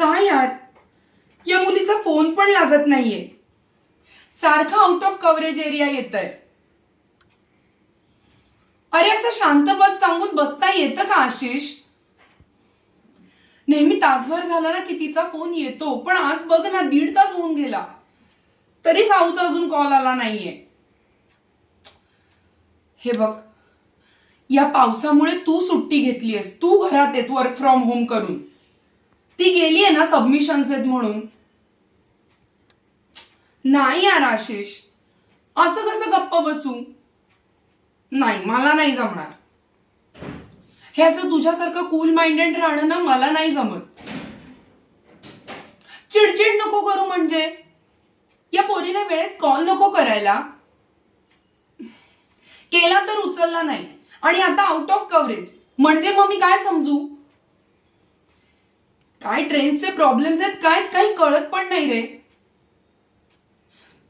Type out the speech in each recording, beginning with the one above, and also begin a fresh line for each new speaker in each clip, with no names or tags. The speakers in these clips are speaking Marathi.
काय यार, या मुलीचा फोन पण लागत नाहीये. सारखा आउट ऑफ कव्हरेज एरिया येतय. अरे असं शांत बस सांगून बसता येतं का आशिष? नेहमी तासभर झाला ना की तिचा फोन येतो, पण आज बघ ना 1.5 तास होऊन गेला तरी साऊचा अजून कॉल आला नाहीये. हे बघ, या पावसामुळे तू सुट्टी घेतलीयस, तू घरात आहेस वर्क फ्रॉम होम करून. ती गेलीये ना सबमिशन्स आहेत म्हणून. नाही यार आशिष, असं कसं गप्प बसू? नाही, मला नाही जमणार. हे असं तुझ्यासारखं कूल माइंडेड राहणं ना मला नाही जमत. चिडचिड नको करू म्हणजे. या पोरीला वेळेत कॉल नको करायला. केला तर उचलला नाही आणि आता आउट ऑफ कव्हरेज म्हणजे मग मी काय समजू? काय ट्रेन्सचे प्रॉब्लेम्स आहेत काय, काही कळत पण नाही रे.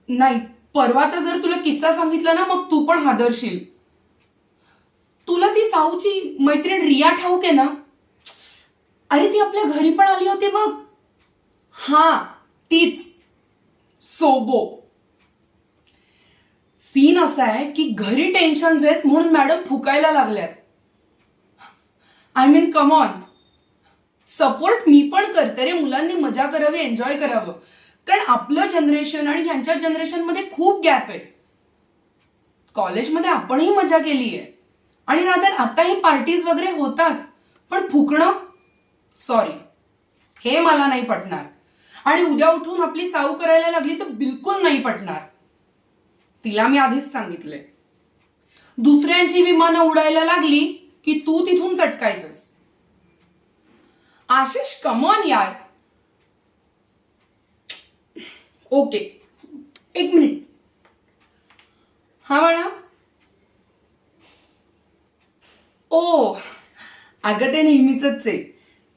नाही, परवाचा जर तुला किस्सा सांगितला ना मग तू पण हादरशील. तुला ती साऊची मैत्रीण रिया ठाऊक आहे ना? अरे ती आपल्या घरी पण आली होती बघ. हा, तीच सोबो. सीन असा आहे की घरी टेन्शन्स आहेत म्हणून मॅडम फुकायला लागल्यात. I mean come on. Support me पण करते रे, मुलांनी मजा करावी, एन्जॉय करावं. कारण आपलं जनरेशन आणि ह्यांच्या जनरेशन मध्ये खूप गॅप आहे. कॉलेजमध्ये आपणही मजा केली आहे आणि रादर आताही पार्टीज वगैरे होतात, पण फुकणं, सॉरी, हे मला नाही पटणार. आणि उद्या उठून आपली साऊ करायला लागली तर बिलकुल नाही पटणार. तिला मी आधीच सांगितलंय, दुसऱ्यांची विमानं उडायला लागली की तू तिथून चटकायचंस. आशिष कम ऑन यार. Okay, 1 minute. हा बाळा. ओ, अगं ते नेहमीच आहे.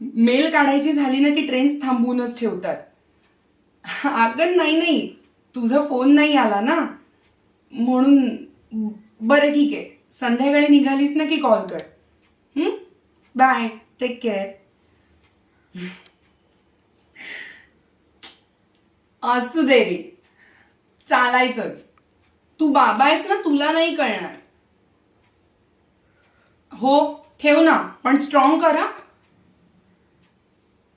मेल काढायची झाली ना की ट्रेन्स थांबवूनच ठेवतात. अगं नाही, तुझा फोन नाही आला ना म्हणून. बरं ठीक आहे, संध्याकाळी निघालीस ना की कॉल कर. Bye, take care. असू दे रे, चालायचंच. तू बाबा आहेस ना, तुला नाही कळणार. हो ठेव ना, पण स्ट्रॉंग करा.